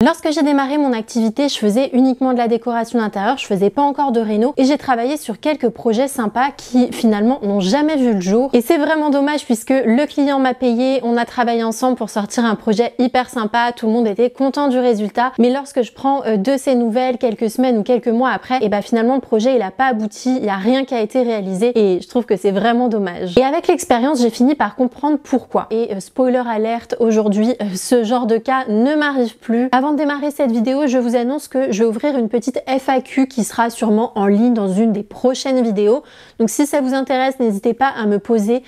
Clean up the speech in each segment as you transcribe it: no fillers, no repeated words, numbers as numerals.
Lorsque j'ai démarré mon activité, je faisais uniquement de la décoration d'intérieur, je faisais pas encore de réno et j'ai travaillé sur quelques projets sympas qui finalement n'ont jamais vu le jour. Et c'est vraiment dommage puisque le client m'a payé, on a travaillé ensemble pour sortir un projet hyper sympa, tout le monde était content du résultat. Mais lorsque je prends de ces nouvelles quelques semaines ou quelques mois après, et finalement le projet il a pas abouti, il y a rien qui a été réalisé et je trouve que c'est vraiment dommage. Et avec l'expérience, j'ai fini par comprendre pourquoi. Et spoiler alerte, aujourd'hui, ce genre de cas ne m'arrive plus. Avant de démarrer cette vidéo, je vous annonce que je vais ouvrir une petite FAQ qui sera sûrement en ligne dans une des prochaines vidéos. Donc si ça vous intéresse, n'hésitez pas à me poser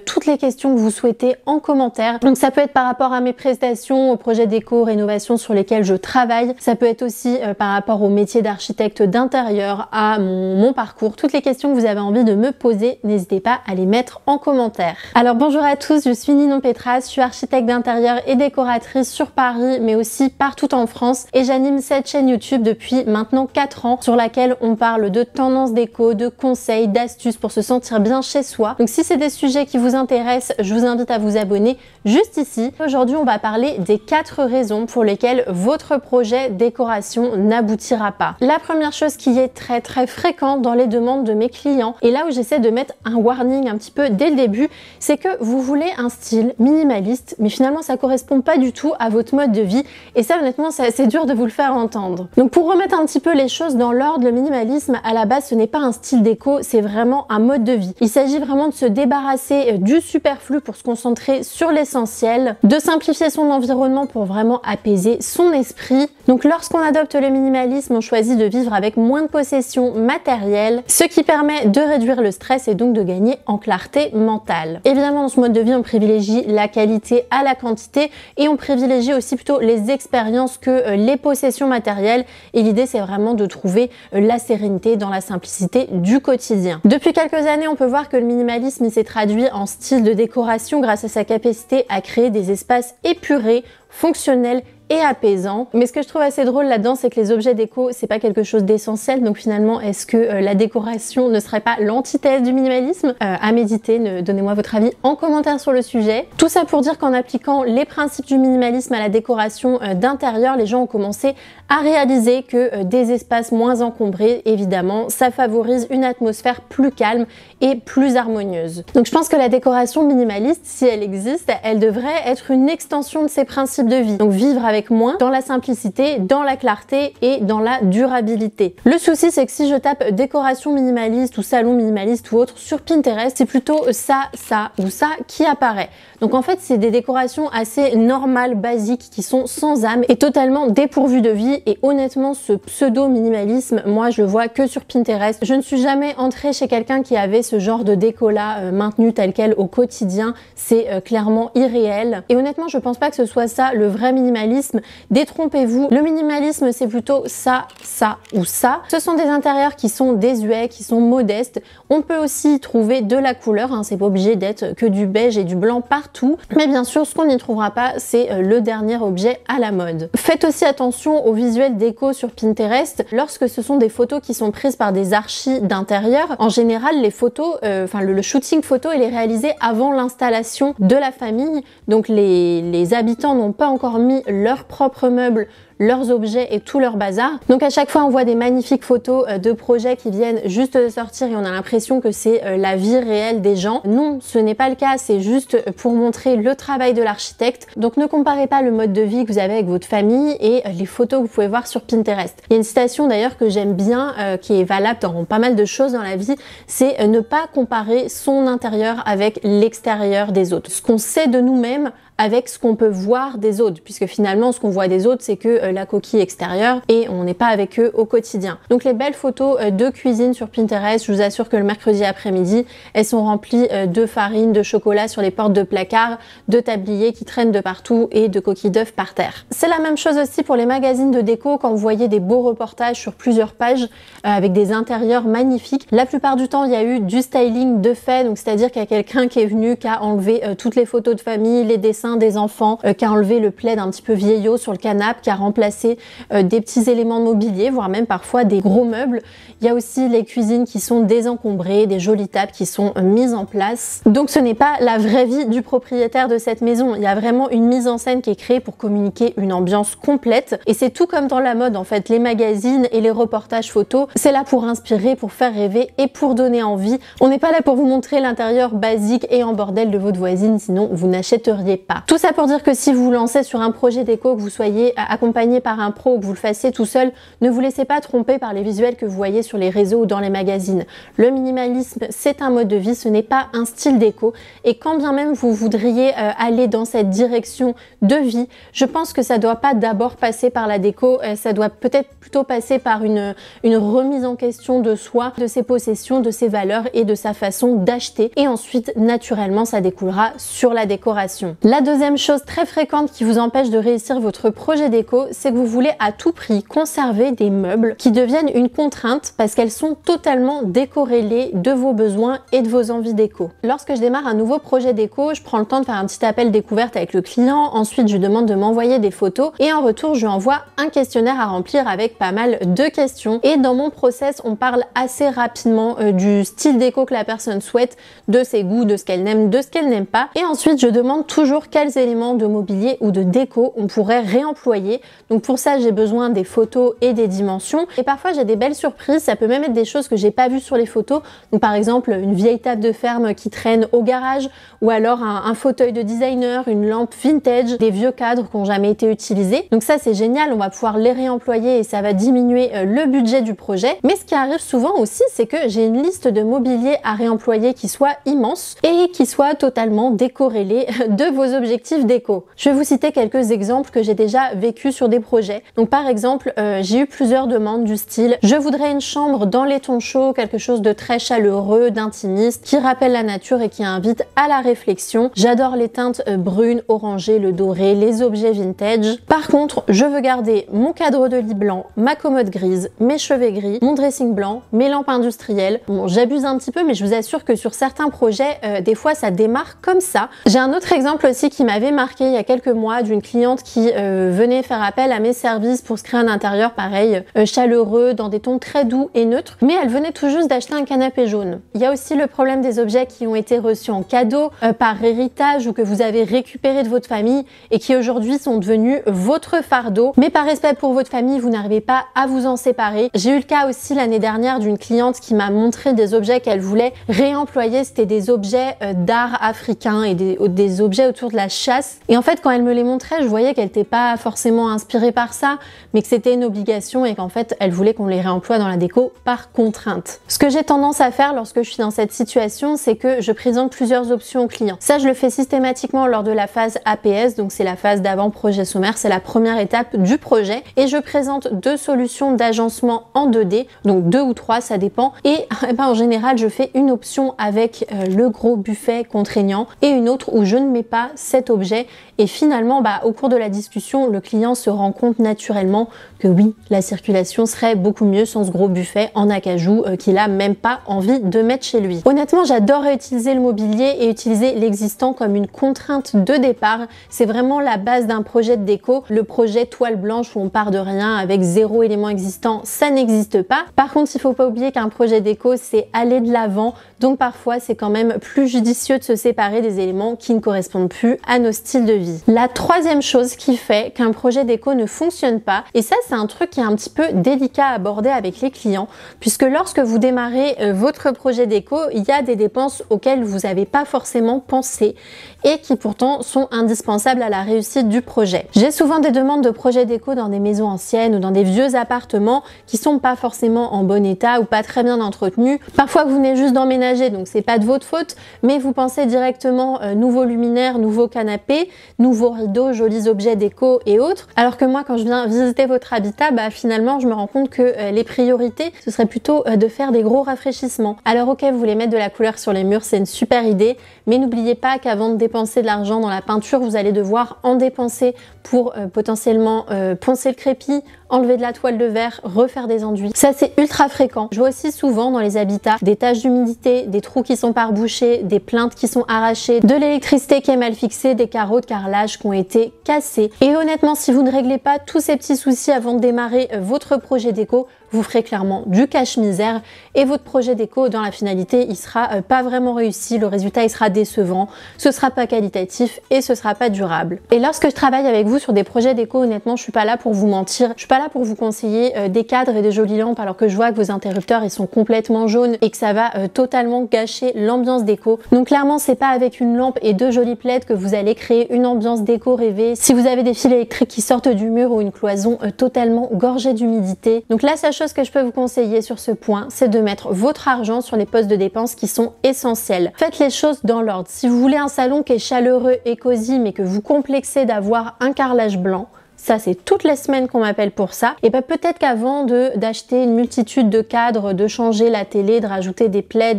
toutes les questions que vous souhaitez en commentaire. Donc ça peut être par rapport à mes prestations, aux projets déco, rénovation sur lesquels je travaille. Ça peut être aussi par rapport au métier d'architecte d'intérieur, à mon parcours. Toutes les questions que vous avez envie de me poser, n'hésitez pas à les mettre en commentaire. Alors bonjour à tous, je suis Ninon Petras, je suis architecte d'intérieur et décoratrice sur Paris, mais aussi partout en France, et j'anime cette chaîne YouTube depuis maintenant 4 ans sur laquelle on parle de tendances déco, de conseils, d'astuces pour se sentir bien chez soi. Donc si c'est des sujets qui vous intéressent, je vous invite à vous abonner juste ici. Aujourd'hui, on va parler des 4 raisons pour lesquelles votre projet décoration n'aboutira pas. La première chose qui est très fréquente dans les demandes de mes clients, et là où j'essaie de mettre un warning un petit peu dès le début, c'est que vous voulez un style minimaliste, mais finalement ça correspond pas du tout à votre mode de vie, et ça honnêtement c'est assez dur de vous le faire entendre. Donc pour remettre un petit peu les choses dans l'ordre, le minimalisme à la base ce n'est pas un style déco, c'est vraiment un mode de vie. Il s'agit vraiment de se débarrasser du superflu pour se concentrer sur l'essentiel, de simplifier son environnement pour vraiment apaiser son esprit. Donc lorsqu'on adopte le minimalisme, on choisit de vivre avec moins de possessions matérielles, ce qui permet de réduire le stress et donc de gagner en clarté mentale. Évidemment dans ce mode de vie on privilégie la qualité à la quantité et on privilégie aussi plutôt les expériences que les possessions matérielles, et l'idée c'est vraiment de trouver la sérénité dans la simplicité du quotidien. Depuis quelques années on peut voir que le minimalisme s'est traduit en style de décoration grâce à sa capacité à créer des espaces épurés, fonctionnels et apaisant. Mais ce que je trouve assez drôle là-dedans, c'est que les objets déco, c'est pas quelque chose d'essentiel. Donc finalement, est-ce que la décoration ne serait pas l'antithèse du minimalisme? À méditer, donnez-moi votre avis en commentaire sur le sujet. Tout ça pour dire qu'en appliquant les principes du minimalisme à la décoration d'intérieur, les gens ont commencé à réaliser que des espaces moins encombrés, évidemment, ça favorise une atmosphère plus calme et plus harmonieuse. Donc je pense que la décoration minimaliste, si elle existe, elle devrait être une extension de ces principes de vie. Donc vivre avec moins, dans la simplicité, dans la clarté et dans la durabilité. Le souci c'est que si je tape décoration minimaliste ou salon minimaliste ou autre sur Pinterest, c'est plutôt ça, ça ou ça qui apparaît. Donc en fait c'est des décorations assez normales, basiques, qui sont sans âme et totalement dépourvues de vie, et honnêtement ce pseudo minimalisme, moi je le vois que sur Pinterest. Je ne suis jamais entrée chez quelqu'un qui avait ce genre de déco là maintenu tel quel au quotidien, c'est clairement irréel, et honnêtement je pense pas que ce soit ça le vrai minimalisme. Détrompez-vous, le minimalisme c'est plutôt ça, ça ou ça. Ce sont des intérieurs qui sont désuets, qui sont modestes. On peut aussi trouver de la couleur, hein, c'est pas obligé d'être que du beige et du blanc partout, mais bien sûr ce qu'on n'y trouvera pas c'est le dernier objet à la mode. Faites aussi attention aux visuels déco sur Pinterest lorsque ce sont des photos qui sont prises par des archis d'intérieur. En général les photos, le shooting photo il est réalisé avant l'installation de la famille, donc les habitants n'ont pas encore mis leurs propres meubles, leurs objets et tout leur bazar. Donc à chaque fois on voit des magnifiques photos de projets qui viennent juste de sortir et on a l'impression que c'est la vie réelle des gens. Non, ce n'est pas le cas, c'est juste pour montrer le travail de l'architecte. Donc ne comparez pas le mode de vie que vous avez avec votre famille et les photos que vous pouvez voir sur Pinterest. Il y a une citation d'ailleurs que j'aime bien, qui est valable dans pas mal de choses dans la vie, c'est ne pas comparer son intérieur avec l'extérieur des autres. Ce qu'on sait de nous-mêmes avec ce qu'on peut voir des autres, puisque finalement ce qu'on voit des autres c'est que la coquille extérieure et on n'est pas avec eux au quotidien. Donc les belles photos de cuisine sur Pinterest, je vous assure que le mercredi après-midi elles sont remplies de farine, de chocolat sur les portes de placard, de tabliers qui traînent de partout et de coquilles d'œufs par terre. C'est la même chose aussi pour les magazines de déco quand vous voyez des beaux reportages sur plusieurs pages avec des intérieurs magnifiques. La plupart du temps il y a eu du styling de fait, donc c'est à dire qu'il y a quelqu'un qui est venu, qui a enlevé toutes les photos de famille, les dessins dessins des enfants, qui a enlevé le plaid un petit peu vieillot sur le canapé, qui a remplacé des petits éléments de mobilier, voire même parfois des gros meubles. Il y a aussi les cuisines qui sont désencombrées, des jolies tables qui sont mises en place. Donc ce n'est pas la vraie vie du propriétaire de cette maison. Il y a vraiment une mise en scène qui est créée pour communiquer une ambiance complète. Et c'est tout comme dans la mode en fait. Les magazines et les reportages photos, c'est là pour inspirer, pour faire rêver et pour donner envie. On n'est pas là pour vous montrer l'intérieur basique et en bordel de votre voisine, sinon vous n'achèteriez pas. Tout ça pour dire que si vous vous lancez sur un projet déco, que vous soyez accompagné par un pro ou que vous le fassiez tout seul, ne vous laissez pas tromper par les visuels que vous voyez sur les réseaux ou dans les magazines. Le minimalisme, c'est un mode de vie, ce n'est pas un style déco. Et quand bien même vous voudriez aller dans cette direction de vie, je pense que ça doit pas d'abord passer par la déco, ça doit peut-être plutôt passer par une remise en question de soi, de ses possessions, de ses valeurs et de sa façon d'acheter. Et ensuite, naturellement, ça découlera sur la décoration. La deuxième chose très fréquente qui vous empêche de réussir votre projet déco, c'est que vous voulez à tout prix conserver des meubles qui deviennent une contrainte parce qu'elles sont totalement décorrélées de vos besoins et de vos envies déco. Lorsque je démarre un nouveau projet déco, je prends le temps de faire un petit appel découverte avec le client, ensuite je lui demande de m'envoyer des photos et en retour je lui envoie un questionnaire à remplir avec pas mal de questions. Et dans mon process, on parle assez rapidement du style déco que la personne souhaite, de ses goûts, de ce qu'elle aime, de ce qu'elle n'aime pas. Et ensuite, je demande toujours quels éléments de mobilier ou de déco on pourrait réemployer. Donc pour ça, j'ai besoin des photos et des dimensions. Et parfois, j'ai des belles surprises. Ça peut même être des choses que j'ai pas vues sur les photos. Donc par exemple, une vieille table de ferme qui traîne au garage ou alors un fauteuil de designer, une lampe vintage, des vieux cadres qui n'ont jamais été utilisés. Donc ça, c'est génial. On va pouvoir les réemployer et ça va diminuer le budget du projet. Mais ce qui arrive souvent aussi, c'est que j'ai une liste de mobilier à réemployer qui soit immense et qui soit totalement décorrélée de vos objectifs déco. Je vais vous citer quelques exemples que j'ai déjà vécus sur des projets. Donc par exemple, j'ai eu plusieurs demandes du style « Je voudrais une chambre dans les tons chauds, quelque chose de très chaleureux, d'intimiste, qui rappelle la nature et qui invite à la réflexion. J'adore les teintes brunes, orangées, le doré, les objets vintage. Par contre, je veux garder mon cadre de lit blanc, ma commode grise, mes chevets gris, mon dressing blanc, mes lampes industrielles. » Bon, j'abuse un petit peu, mais je vous assure que sur certains projets, des fois ça démarre comme ça. J'ai un autre exemple aussi qui m'avait marqué il y a quelques mois d'une cliente qui venait faire appel à mes services pour se créer un intérieur pareil, chaleureux, dans des tons très doux et neutres, mais elle venait tout juste d'acheter un canapé jaune. Il y a aussi le problème des objets qui ont été reçus en cadeau, par héritage ou que vous avez récupéré de votre famille et qui aujourd'hui sont devenus votre fardeau, mais par respect pour votre famille, vous n'arrivez pas à vous en séparer. J'ai eu le cas aussi l'année dernière d'une cliente qui m'a montré des objets qu'elle voulait réemployer. C'était des objets d'art africain et des objets autour de la chasse. Et en fait, quand elle me les montrait, je voyais qu'elle n'était pas forcément inspirée par ça, mais que c'était une obligation et qu'en fait, elle voulait qu'on les réemploie dans la déco par contrainte. Ce que j'ai tendance à faire lorsque je suis dans cette situation, c'est que je présente plusieurs options aux clients. Ça, je le fais systématiquement lors de la phase APS, donc c'est la phase d'avant projet sommaire, c'est la première étape du projet. Et je présente deux solutions d'agencement en 2D, donc 2 ou 3, ça dépend. Et en général, je fais une option avec le gros buffet contraignant et une autre où je ne mets pas cet objet. Et finalement, au cours de la discussion, le client se rend compte naturellement que oui, la circulation serait beaucoup mieux sans ce gros buffet en acajou qu'il a même pas envie de mettre chez lui. Honnêtement, j'adore réutiliser le mobilier et utiliser l'existant comme une contrainte de départ. C'est vraiment la base d'un projet de déco. Le projet toile blanche où on part de rien avec 0 élément existant, ça n'existe pas. Par contre, il faut pas oublier qu'un projet déco, c'est aller de l'avant. Donc parfois, c'est quand même plus judicieux de se séparer des éléments qui ne correspondent plus à nos styles de vie. La troisième chose qui fait qu'un projet déco ne fonctionne pas, et ça c'est un truc qui est un petit peu délicat à aborder avec les clients, puisque lorsque vous démarrez votre projet déco, il y a des dépenses auxquelles vous n'avez pas forcément pensé et qui pourtant sont indispensables à la réussite du projet. J'ai souvent des demandes de projets déco dans des maisons anciennes ou dans des vieux appartements qui sont pas forcément en bon état ou pas très bien entretenus. Parfois vous venez juste d'emménager, donc c'est pas de votre faute, mais vous pensez directement nouveau luminaire, nouveau canapé, nouveaux rideaux, jolis objets déco et autres. Alors que moi, quand je viens visiter votre habitat, finalement je me rends compte que les priorités, ce serait plutôt de faire des gros rafraîchissements. Alors ok, vous voulez mettre de la couleur sur les murs, c'est une super idée, mais n'oubliez pas qu'avant de dépenser de l'argent dans la peinture, vous allez devoir en dépenser pour potentiellement poncer le crépi, enlever de la toile de verre, refaire des enduits. Ça c'est ultra fréquent. Je vois aussi souvent dans les habitats des taches d'humidité, des trous qui sont pas rebouchés, des plaintes qui sont arrachées, de l'électricité qui est mal fixée. fixés, des carreaux de carrelage qui ont été cassés. Et honnêtement, si vous ne réglez pas tous ces petits soucis avant de démarrer votre projet déco, vous ferez clairement du cache-misère et votre projet déco, dans la finalité, il sera pas vraiment réussi, le résultat il sera décevant, ce sera pas qualitatif et ce sera pas durable. Et lorsque je travaille avec vous sur des projets déco, honnêtement, je suis pas là pour vous mentir, je suis pas là pour vous conseiller des cadres et des jolies lampes alors que je vois que vos interrupteurs ils sont complètement jaunes et que ça va totalement gâcher l'ambiance déco. Donc clairement, c'est pas avec une lampe et deux jolies plaids que vous allez créer une ambiance déco rêvée. Si vous avez des fils électriques qui sortent du mur ou une cloison totalement gorgée d'humidité. Donc la seule chose que je peux vous conseiller sur ce point, c'est de mettre votre argent sur les postes de dépenses qui sont essentiels. Faites les choses dans l'ordre. Si vous voulez un salon qui est chaleureux et cosy mais que vous complexez d'avoir un carrelage blanc, ça c'est toutes les semaines qu'on m'appelle pour ça, et ben peut-être qu'avant d'acheter une multitude de cadres, de changer la télé, de rajouter des plaids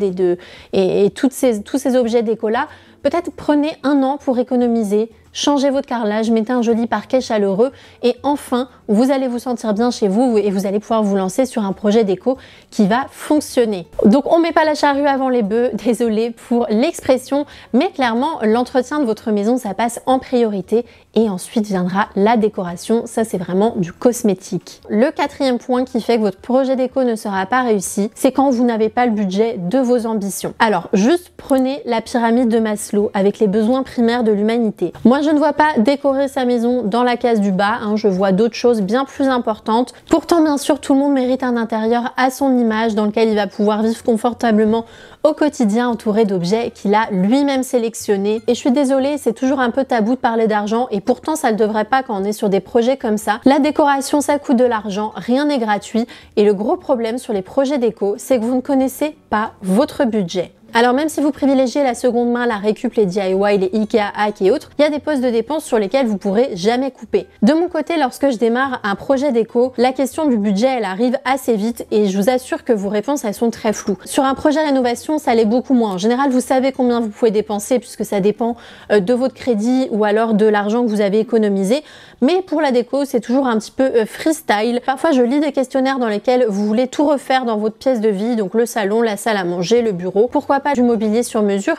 et tous ces objets déco là, peut-être prenez un an pour économiser, changez votre carrelage, mettez un joli parquet chaleureux et enfin vous allez vous sentir bien chez vous et vous allez pouvoir vous lancer sur un projet déco qui va fonctionner. Donc on met pas la charrue avant les bœufs, désolé pour l'expression, mais clairement l'entretien de votre maison ça passe en priorité et ensuite viendra la décoration, ça c'est vraiment du cosmétique. Le quatrième point qui fait que votre projet déco ne sera pas réussi, c'est quand vous n'avez pas le budget de vos ambitions. Alors juste prenez la pyramide de Maslow avec les besoins primaires de l'humanité. Moi je ne vois pas décorer sa maison dans la case du bas, je vois d'autres choses bien plus importantes. Pourtant bien sûr tout le monde mérite un intérieur à son image dans lequel il va pouvoir vivre confortablement au quotidien entouré d'objets qu'il a lui-même sélectionnés. Et je suis désolée, c'est toujours un peu tabou de parler d'argent et pourtant ça ne devrait pas quand on est sur des projets comme ça. La décoration ça coûte de l'argent, rien n'est gratuit et le gros problème sur les projets déco c'est que vous ne connaissez pas votre budget. Alors même si vous privilégiez la seconde main, la récup, les DIY, les Ikea Hack et autres, il y a des postes de dépenses sur lesquels vous pourrez jamais couper. De mon côté, lorsque je démarre un projet déco, la question du budget elle arrive assez vite et je vous assure que vos réponses elles sont très floues. Sur un projet rénovation, ça l'est beaucoup moins. En général, vous savez combien vous pouvez dépenser puisque ça dépend de votre crédit ou alors de l'argent que vous avez économisé. Mais pour la déco, c'est toujours un petit peu freestyle. Parfois, je lis des questionnaires dans lesquels vous voulez tout refaire dans votre pièce de vie, donc le salon, la salle à manger, le bureau. Pourquoi pas du mobilier sur mesure?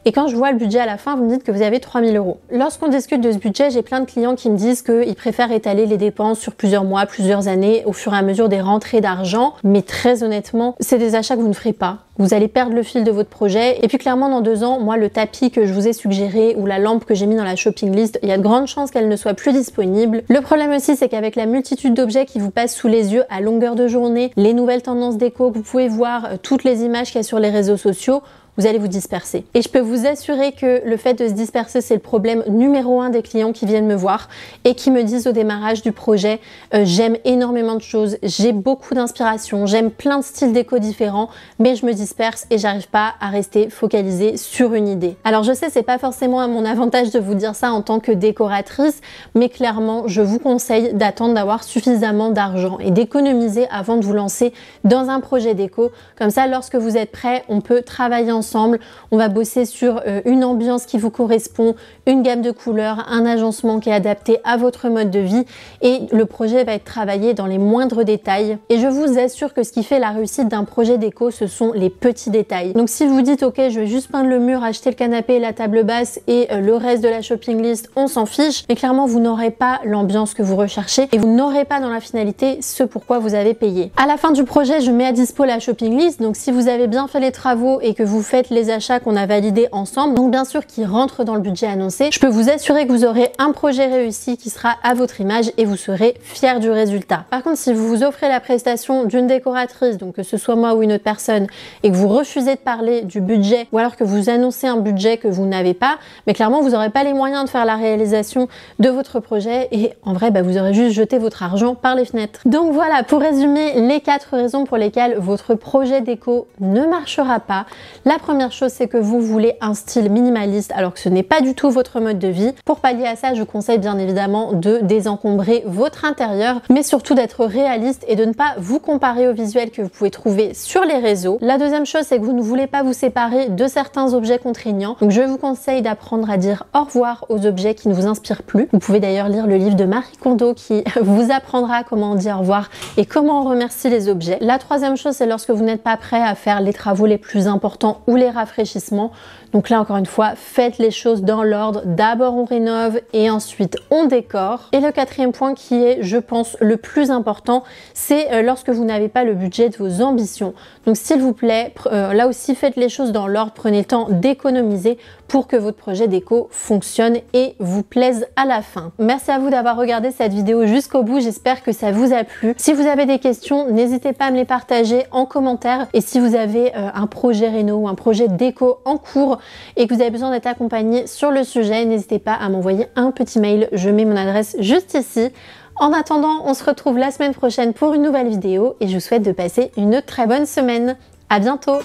Et quand je vois le budget à la fin, vous me dites que vous avez 3000 €. Lorsqu'on discute de ce budget, j'ai plein de clients qui me disent qu'ils préfèrent étaler les dépenses sur plusieurs mois, plusieurs années, au fur et à mesure des rentrées d'argent. Mais très honnêtement, c'est des achats que vous ne ferez pas. Vous allez perdre le fil de votre projet. Et puis clairement, dans 2 ans, moi, le tapis que je vous ai suggéré ou la lampe que j'ai mis dans la shopping list, il y a de grandes chances qu'elle ne soit plus disponible. Le problème aussi, c'est qu'avec la multitude d'objets qui vous passent sous les yeux à longueur de journée, les nouvelles tendances déco, vous pouvez voir toutes les images qu'il y a sur les réseaux sociaux, vous allez vous disperser. Et je peux vous assurer que le fait de se disperser, c'est le problème numéro 1 des clients qui viennent me voir et qui me disent au démarrage du projet, j'aime énormément de choses, j'ai beaucoup d'inspiration, j'aime plein de styles déco différents, mais je me disperse et j'arrive pas à rester focalisée sur une idée. Alors je sais, c'est pas forcément à mon avantage de vous dire ça en tant que décoratrice, mais clairement, je vous conseille d'attendre d'avoir suffisamment d'argent et d'économiser avant de vous lancer dans un projet déco. Comme ça, lorsque vous êtes prêt, on peut travailler ensemble, on va bosser sur une ambiance qui vous correspond, une gamme de couleurs, un agencement qui est adapté à votre mode de vie et le projet va être travaillé dans les moindres détails. Et je vous assure que ce qui fait la réussite d'un projet déco, ce sont les petits détails. Donc si vous dites ok, je vais juste peindre le mur, acheter le canapé et la table basse et le reste de la shopping list, on s'en fiche, mais clairement vous n'aurez pas l'ambiance que vous recherchez et vous n'aurez pas dans la finalité ce pourquoi vous avez payé. À la fin du projet, je mets à dispo la shopping list, donc si vous avez bien fait les travaux et que vous faites les achats qu'on a validés ensemble, donc bien sûr qui rentrent dans le budget annoncé, je peux vous assurer que vous aurez un projet réussi qui sera à votre image et vous serez fiers du résultat. Par contre, si vous vous offrez la prestation d'une décoratrice, donc que ce soit moi ou une autre personne, et que vous refusez de parler du budget, ou alors que vous annoncez un budget que vous n'avez pas, mais clairement vous n'aurez pas les moyens de faire la réalisation de votre projet et en vrai vous aurez juste jeté votre argent par les fenêtres. Donc voilà, pour résumer les 4 raisons pour lesquelles votre projet déco ne marchera pas. La première chose, c'est que vous voulez un style minimaliste alors que ce n'est pas du tout votre mode de vie. Pour pallier à ça, je vous conseille bien évidemment de désencombrer votre intérieur, mais surtout d'être réaliste et de ne pas vous comparer aux visuels que vous pouvez trouver sur les réseaux. La deuxième chose, c'est que vous ne voulez pas vous séparer de certains objets contraignants. Donc je vous conseille d'apprendre à dire au revoir aux objets qui ne vous inspirent plus. Vous pouvez d'ailleurs lire le livre de Marie Kondo qui vous apprendra comment dire au revoir et comment on remercie les objets. La troisième chose, c'est lorsque vous n'êtes pas prêt à faire les travaux les plus importants ou les rafraîchissements. Donc là encore une fois, faites les choses dans l'ordre. D'abord on rénove et ensuite on décore. Et le quatrième point qui est, je pense, le plus important, c'est lorsque vous n'avez pas le budget de vos ambitions. Donc s'il vous plaît, là aussi faites les choses dans l'ordre, prenez le temps d'économiser pour que votre projet déco fonctionne et vous plaise à la fin. Merci à vous d'avoir regardé cette vidéo jusqu'au bout, j'espère que ça vous a plu. Si vous avez des questions, n'hésitez pas à me les partager en commentaire. Et si vous avez un projet réno ou un projet déco en cours et que vous avez besoin d'être accompagné sur le sujet, n'hésitez pas à m'envoyer un petit mail, je mets mon adresse juste ici. En attendant, on se retrouve la semaine prochaine pour une nouvelle vidéo et je vous souhaite de passer une très bonne semaine. À bientôt!